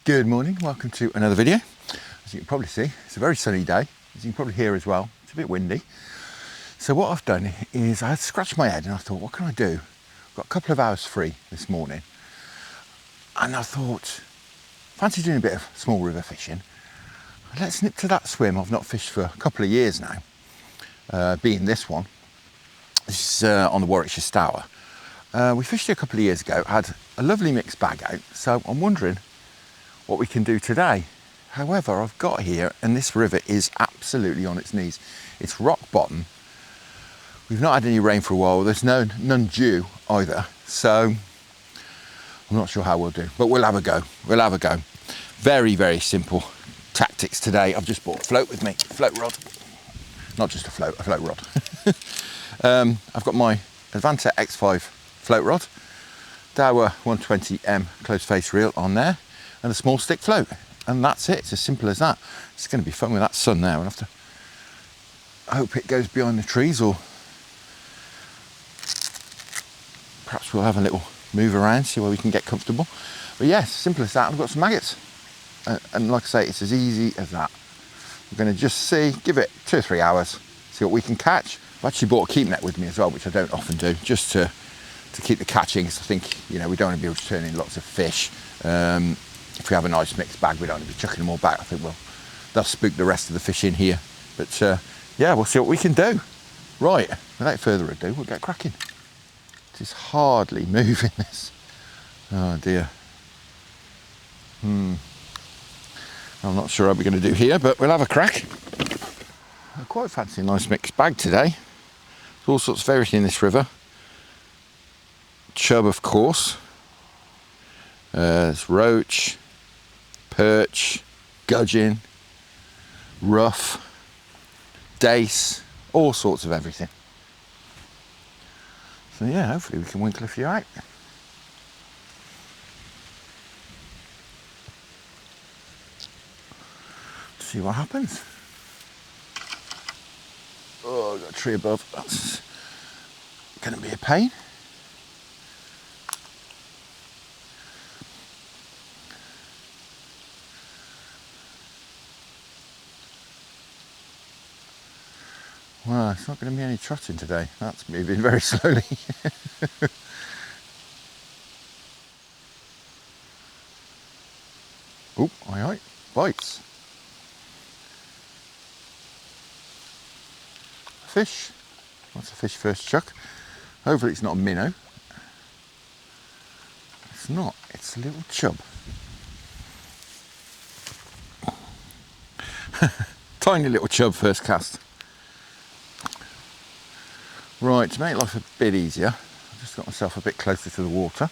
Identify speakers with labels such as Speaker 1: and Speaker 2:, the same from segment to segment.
Speaker 1: Good morning, welcome to another video. As you can probably see, it's a very sunny day. As you can probably hear as well, it's a bit windy. So what I've done is I had scratched my head and I thought, what can I do? I've got a couple of hours free this morning. And I thought, fancy doing a bit of small river fishing. Let's nip to that swim. I've not fished for a couple of years now, being this one. This is on the Warwicksire Stour. We fished here a couple of years ago, had a lovely mixed bag out. So I'm wondering what we can do today. However, I've got here, and this river is absolutely on its knees. It's rock bottom. We've not had any rain for a while. There's none due either. So I'm not sure how we'll do, but we'll have a go. We'll have a go. Very, very simple tactics today. I've just brought a float with me, float rod. Not just a float rod. I've got my Avon X5 float rod, Dower 120M close face reel on there, and a small stick float, and that's it. It's as simple as that. It's going to be fun with that sun there. We'll have to hope it goes behind the trees, or perhaps we'll have a little move around, see where we can get comfortable. But yes, simple as that. I've got some maggots, and like I say, it's as easy as that. We're going to just see, give it 2 or 3 hours, see what we can catch. I've actually brought a keep net with me as well, which I don't often do, just to keep the catching, because I think, you know, we don't want to be able to turn in lots of fish. If we have a nice mixed bag, we don't want to be chucking them all back. I think they'll spook the rest of the fish in here. But yeah, we'll see what we can do. Right, without further ado, we'll get cracking. It is hardly moving, this. Oh dear. I'm not sure how we're going to do here, but we'll have a crack. I quite fancy a nice mixed bag today. There's all sorts of everything in this river. Chub, of course. There's roach, perch, gudgeon, rough, dace, all sorts of everything. So yeah, hopefully we can winkle a few out. See what happens. Oh, I've got a tree above. That's going to be a pain. Well, it's not going to be any trotting today. That's moving very slowly. Oh, aye, bites. A fish. What's a fish first chuck? Hopefully it's not a minnow. It's not. It's a little chub. Tiny little chub first cast. Right, to make life a bit easier, I've just got myself a bit closer to the water.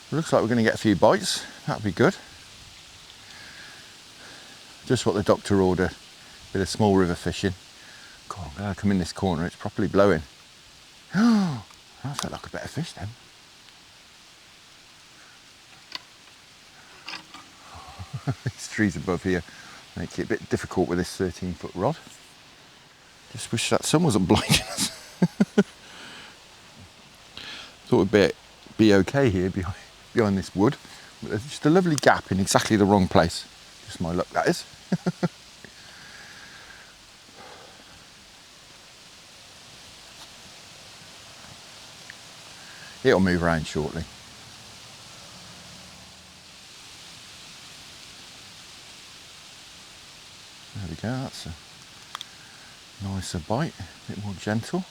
Speaker 1: Looks like we're going to get a few bites. That'll be good. Just what the doctor ordered. Bit of small river fishing. God, I'm going to come in this corner. It's properly blowing. Oh, that felt like a better fish then. These trees above here make it a bit difficult with this 13-foot rod. Just wish that sun wasn't blinding us. Thought it'd be okay here behind this wood, but there's just a lovely gap in exactly the wrong place. Just my luck, that is. It'll move around shortly. There we go, that's a nicer bite, a bit more gentle.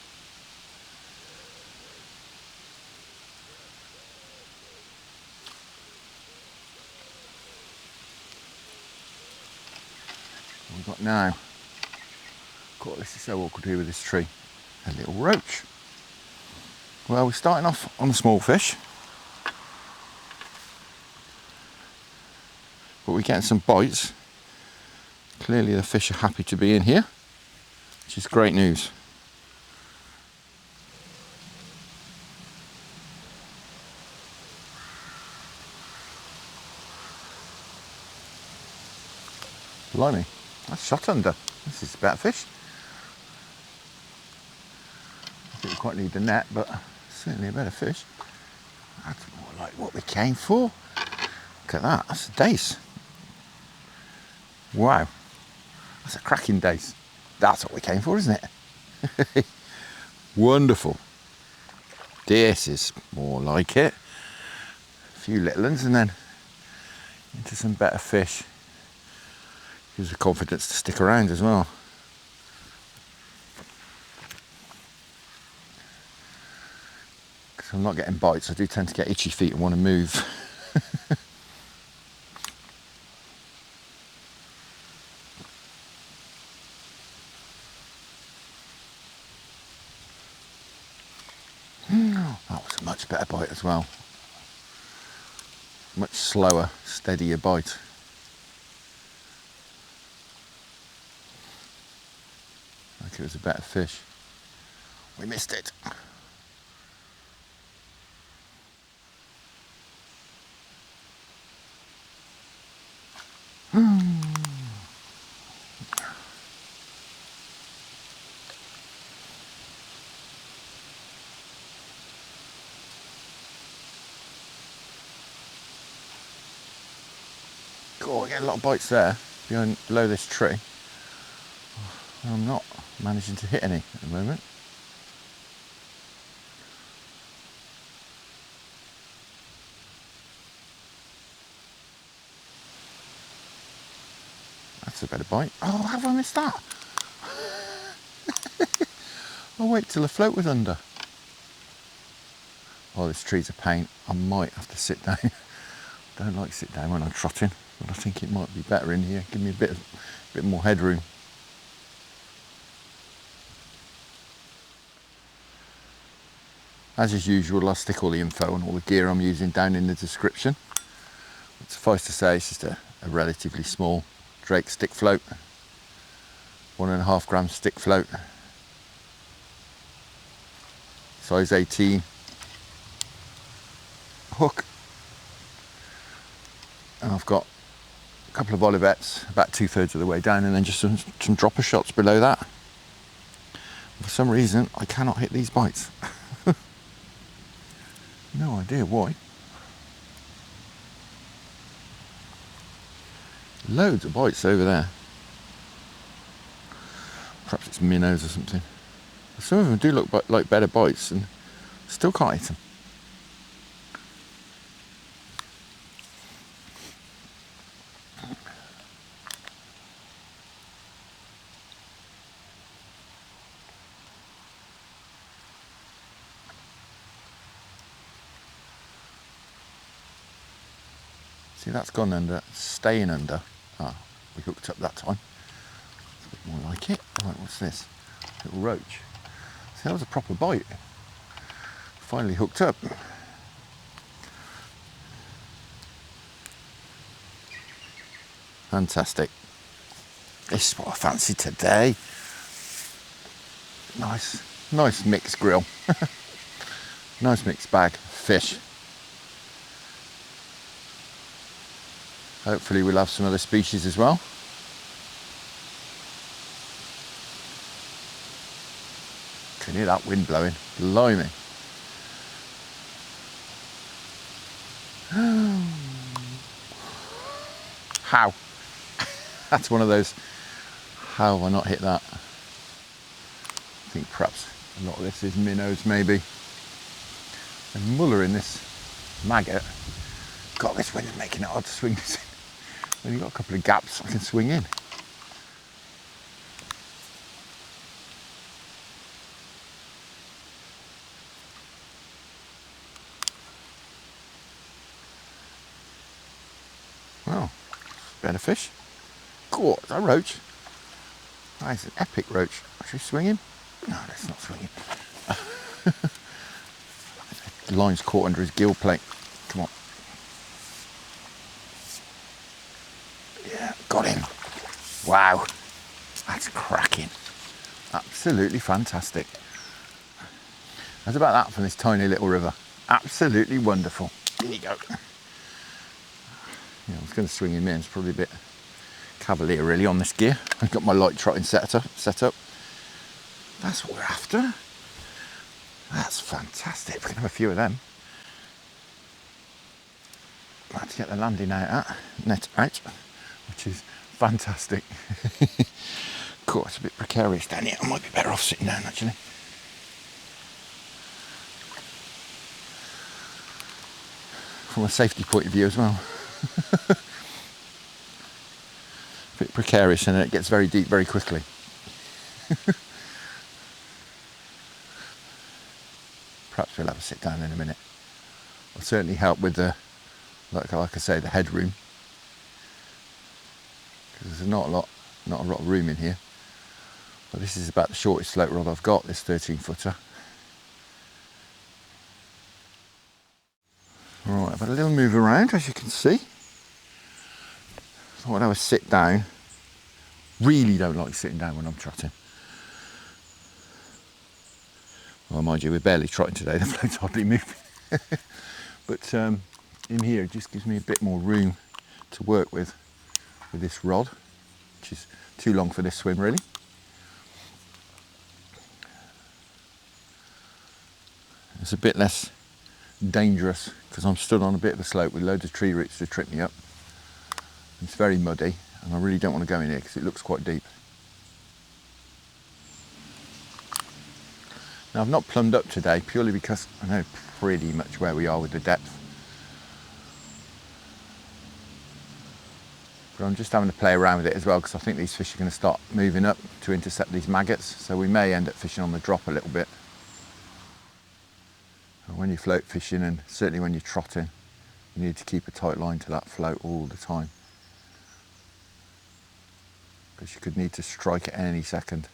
Speaker 1: What we've got now, God, this is so awkward here with this tree, a little roach. Well, we're starting off on the small fish, but we're getting some bites. Clearly the fish are happy to be in here, which is great news. Blimey, that's shot under. This is a better fish. I think we've quite need the net, but certainly a better fish. That's more like what we came for. Look at that, that's a dace. Wow, that's a cracking dace. That's what we came for, isn't it? Wonderful. This is more like it. A few little ones and then into some better fish. Gives the confidence to stick around as well. Because I'm not getting bites, I do tend to get itchy feet and want to move. That was a much better bite as well. Much slower, steadier bite. Like it was a better fish. We missed it. Oh, I get a lot of bites there below this tree. I'm not managing to hit any at the moment. That's a better bite. Oh, how have I missed that? I'll wait till the float was under. Oh, this tree's a pain. I might have to sit down. I don't like to sit down when I'm trotting, but I think it might be better in here. Give me a bit more headroom. As is usual, I'll stick all the info and all the gear I'm using down in the description. But suffice to say, it's just a relatively small Drake stick float, 1.5 gram stick float, size 18, hook, and I've got a couple of olivettes about 2/3 of the way down, and then just some dropper shots below that. For some reason, I cannot hit these bites. No idea why. Loads of bites over there. Perhaps it's minnows or something. Some of them do look like better bites and still can't hit them. See, that's gone under, staying under. Ah, we hooked up that time. It's a bit more like it. Right, what's this? Little roach. See, that was a proper bite. Finally hooked up. Fantastic. This is what I fancy today. Nice mixed grill. Nice mixed bag of fish. Hopefully we'll have some other species as well. Can hear that wind blowing. Blimey. How? That's one of those, how have I not hit that? I think perhaps a lot of this is minnows maybe. And muller in this maggot. God, this wind is making it hard to swing this in. When you've got a couple of gaps I can swing in. Well, better fish. Cool, is that a roach? That is an epic roach. Actually swinging? No, that's not swinging. The line's caught under his gill plate. Come on. Yeah, got him. Wow, that's cracking. Absolutely fantastic. How's about that from this tiny little river? Absolutely wonderful. Here you go. Yeah, I was going to swing him in. It's probably a bit cavalier really on this gear. I've got my light trotting set up. That's what we're after. That's fantastic. We can have a few of them. I had to get the landing net out, which is fantastic. Of course, it's a bit precarious down here. I might be better off sitting down actually. From a safety point of view as well. A bit precarious, and it gets very deep very quickly. Perhaps we'll have a sit down in a minute. It'll certainly help with the, like I say, the headroom. Because there's not a lot of room in here. But this is about the shortest float rod I've got, this 13-footer. Right, I've had a little move around, as you can see. Thought I'd have a sit down. Really don't like sitting down when I'm trotting. Well, mind you, we're barely trotting today, the float's hardly moving. But in here, it just gives me a bit more room to work with this rod, which is too long for this swim, really. It's a bit less dangerous because I'm stood on a bit of a slope with loads of tree roots to trip me up. It's very muddy and I really don't want to go in here because it looks quite deep. Now I've not plumbed up today purely because I know pretty much where we are with the depth. But I'm just having to play around with it as well because I think these fish are going to start moving up to intercept these maggots, so we may end up fishing on the drop a little bit. When you're float fishing, and certainly when you're trotting, you need to keep a tight line to that float all the time, because you could need to strike at any second.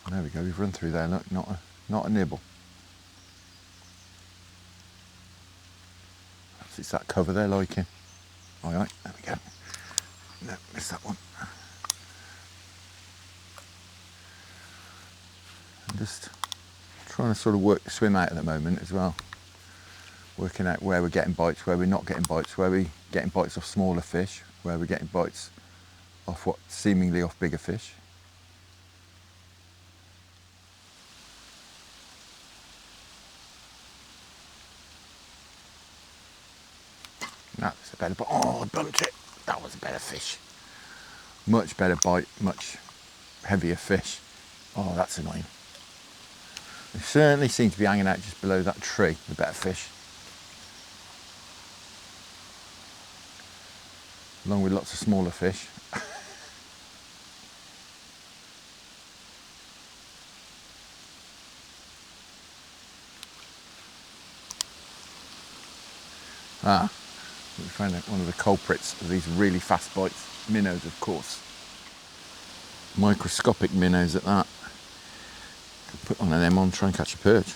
Speaker 1: And there we go, we've run through there, look, not a nibble. Perhaps it's that cover they're liking. Alright, there we go. No, missed that one. I'm just trying to sort of work the swim out at the moment as well. Working out where we're getting bites, where we're not getting bites, where we're getting bites off smaller fish, where we're getting bites off what seemingly off bigger fish. That's a better bite. Oh, I bumped it. That was a better fish. Much better bite, much heavier fish. Oh, that's annoying. They certainly seem to be hanging out just below that tree, the better fish. Along with lots of smaller fish. We found out one of the culprits of these really fast bites. Minnows, of course. Microscopic minnows at that. Could put one of them on, try and catch a perch.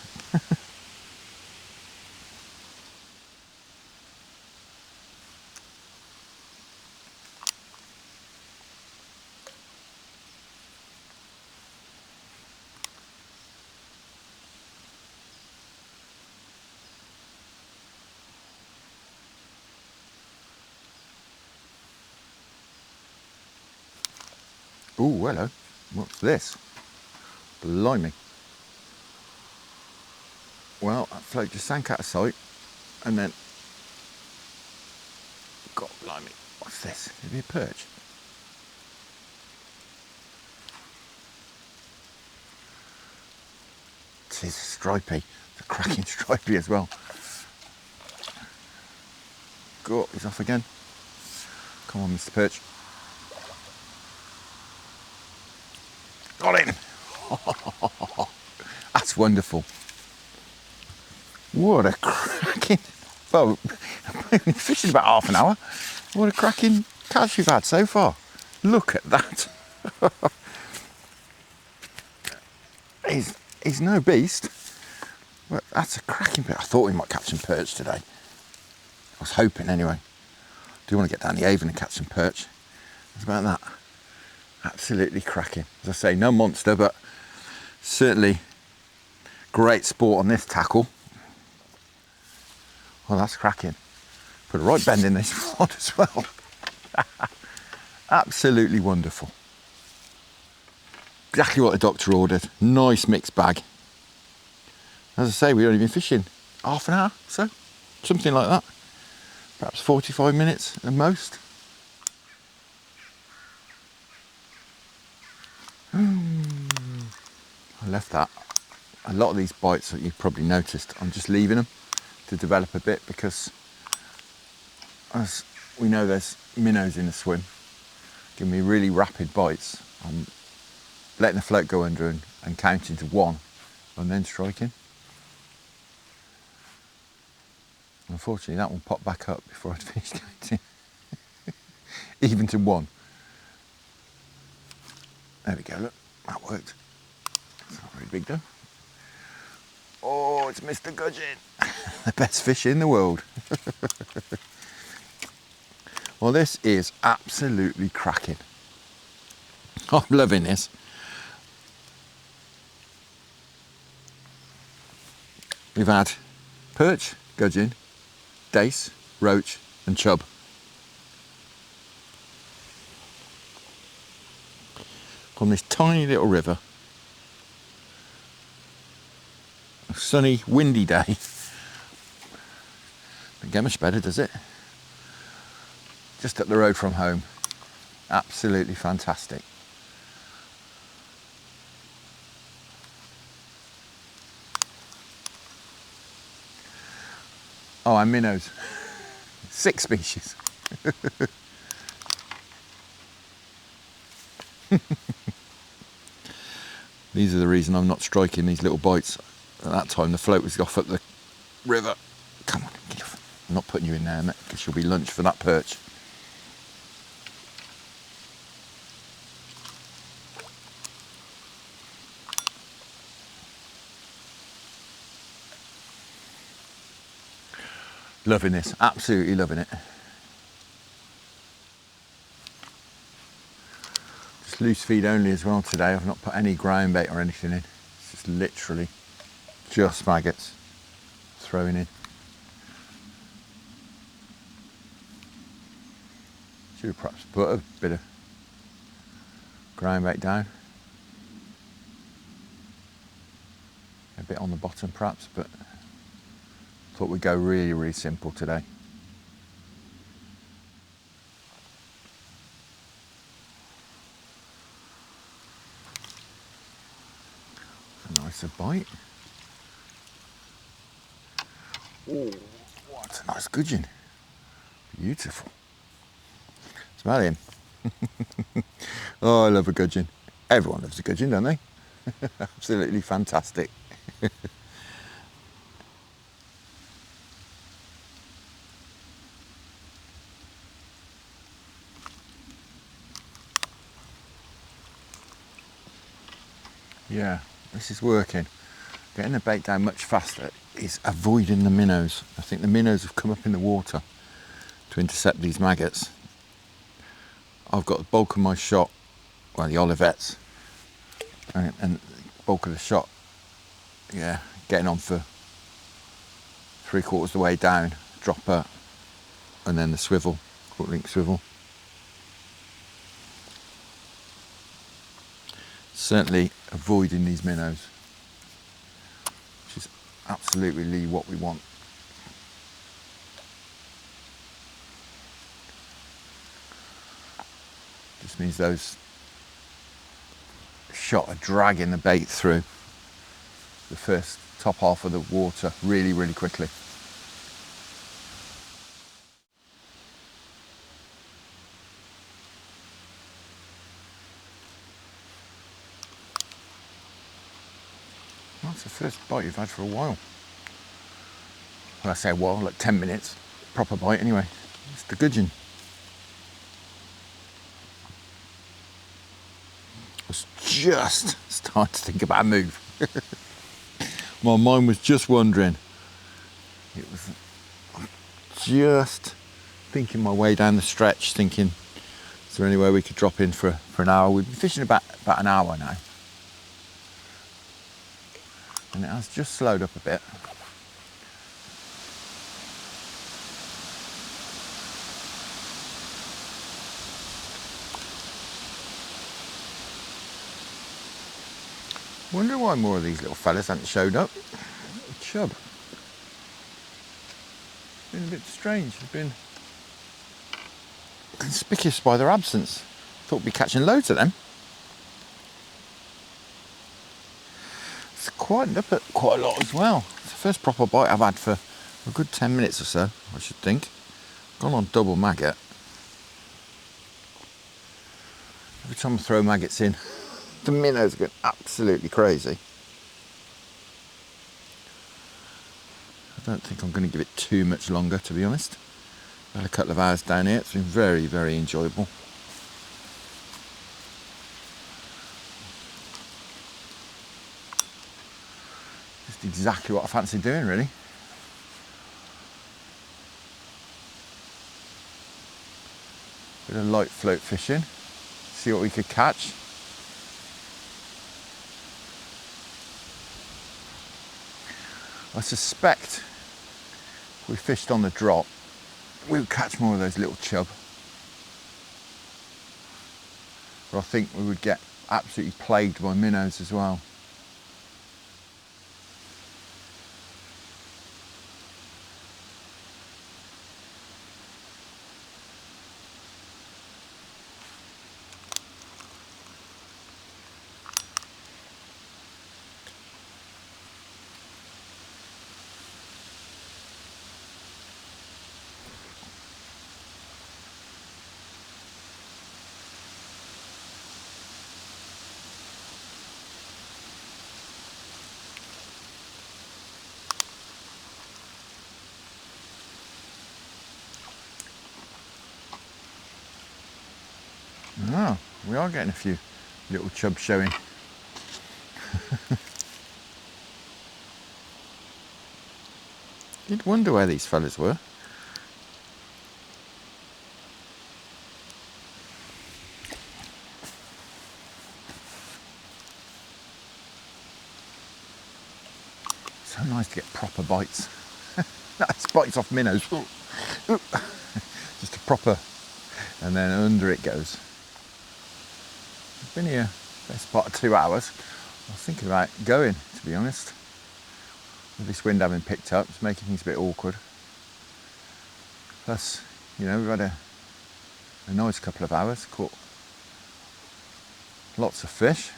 Speaker 1: Oh, hello. What's this? Blimey. Well, that float just sank out of sight, and then, God blimey, what's this? Could it be a perch? It is stripy. It's a cracking stripy as well. Go up, he's off again. Come on, Mr. Perch. Got him! That's wonderful. What a cracking... Well, I've been fishing about half an hour. What a cracking catch we've had so far. Look at that. He's no beast. But that's a cracking bit. I thought we might catch some perch today. I was hoping anyway. I do want to get down the Avon and catch some perch. It's about that. Absolutely cracking. As I say, no monster, but certainly great sport on this tackle. Well, that's cracking. Put a right bend in this rod as well. Absolutely wonderful. Exactly what the doctor ordered. Nice mixed bag. As I say, we've only been fishing half an hour, so something like that. Perhaps 45 minutes at most. I left that. A lot of these bites that you've probably noticed, I'm just leaving them to develop a bit because as we know there's minnows in the swim, giving me really rapid bites. I'm letting the float go under and counting to 1 and then striking. Unfortunately that one popped back up before I'd finished counting. Even to 1. There we go, look, that worked. It's not very big though. Oh, it's Mr. Gudgeon. The best fish in the world. Well, this is absolutely cracking. I'm loving this. We've had perch, gudgeon, dace, roach and chub. On this tiny little river. A sunny, windy day. Doesn't get much better, does it? Just up the road from home. Absolutely fantastic. Oh, and minnows. 6 species. These are the reason I'm not striking these little bites. At that time the float was off up the river. Come on, get off. I'm not putting you in there, mate, because you'll be lunch for that perch. Loving this, absolutely loving it. Just loose feed only as well today. I've not put any ground bait or anything in. It's just literally just maggots throwing in. Should have perhaps put a bit of ground bait down. A bit on the bottom perhaps, but thought we'd go really, really simple today. A nicer bite. Oh, what a nice gudgeon. Beautiful. Smell him. Oh, I love a gudgeon. Everyone loves a gudgeon, don't they? Absolutely fantastic. Yeah, this is working. Getting the bait down much faster is avoiding the minnows. I think the minnows have come up in the water to intercept these maggots. I've got the bulk of my shot, well, the olivettes, and the bulk of the shot, yeah, getting on for 3/4 of the way down, dropper, and then the swivel, hook link swivel. Certainly avoiding these minnows, which is absolutely what we want. Just means those shot are dragging the bait through the first top half of the water really, really quickly. That's the first bite you've had for a while. Well, I say a while, like 10 minutes. Proper bite anyway. It's the gudgeon. I was just starting to think about a move. My mind was just wandering. It was just thinking my way down the stretch, thinking, is there any way we could drop in for an hour? We've been fishing about an hour now. And it has just slowed up a bit. Wonder why more of these little fellas haven't showed up. chub. Been a bit strange. They've been conspicuous by their absence. Thought we'd be catching loads of them. It's quietened up quite a lot as well. It's the first proper bite I've had for a good 10 minutes or so, I should think. Gone on double maggot. Every time I throw maggots in, the minnows go absolutely crazy. I don't think I'm going to give it too much longer, to be honest. Had a couple of hours down here. It's been very, very enjoyable. Just exactly what I fancy doing, really. Bit of light float fishing. See what we could catch. I suspect if we fished on the drop, we'll catch more of those little chub. But I think we would get absolutely plagued by minnows as well. Ah, we are getting a few little chub showing. Did wonder where these fellas were. So nice to get proper bites. Nice bites off minnows. Just a proper, and then under it goes. I've been here best part of 2 hours. I was thinking about going, to be honest. With this wind having picked up, it's making things a bit awkward. Plus, you know, we've had a nice couple of hours, caught lots of fish.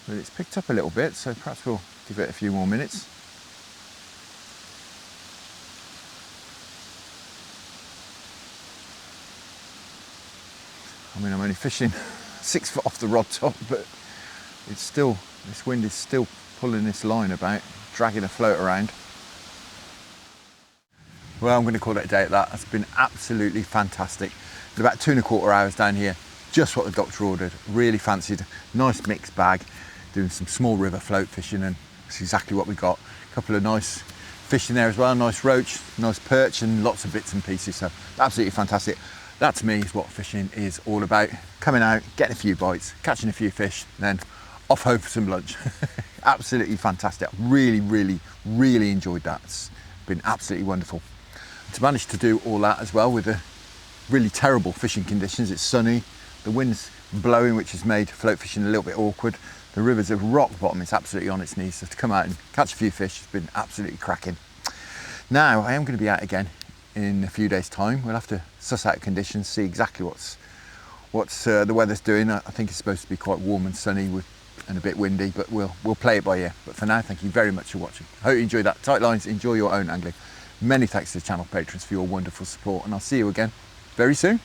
Speaker 1: But it's picked up a little bit, so perhaps we'll give it a few more minutes. I mean, I'm only fishing 6 foot off the rod top, but it's still, this wind is still pulling this line about, dragging a float around. Well, I'm going to call it a day at that. It's been absolutely fantastic. It's about 2¼ hours down here, just what the doctor ordered. Really fancied, nice mixed bag, doing some small river float fishing, and it's exactly what we got. A couple of nice fish in there as well, nice roach, nice perch, and lots of bits and pieces, so absolutely fantastic. That to me is what fishing is all about. Coming out, getting a few bites, catching a few fish, then off home for some lunch. Absolutely fantastic. Really, really, really enjoyed that. It's been absolutely wonderful. To manage to do all that as well with the really terrible fishing conditions. It's sunny, the wind's blowing, which has made float fishing a little bit awkward. The river's at rock bottom, it's absolutely on its knees. So to come out and catch a few fish has been absolutely cracking. Now, I am going to be out again in a few days' time. We'll have to suss out conditions, see exactly what's the weather's doing. I think it's supposed to be quite warm and sunny and a bit windy, but we'll play it by ear. But for now, thank you very much for watching. I hope you enjoyed that. Tight lines, enjoy your own angling. Many thanks to the channel patrons for your wonderful support, and I'll see you again very soon.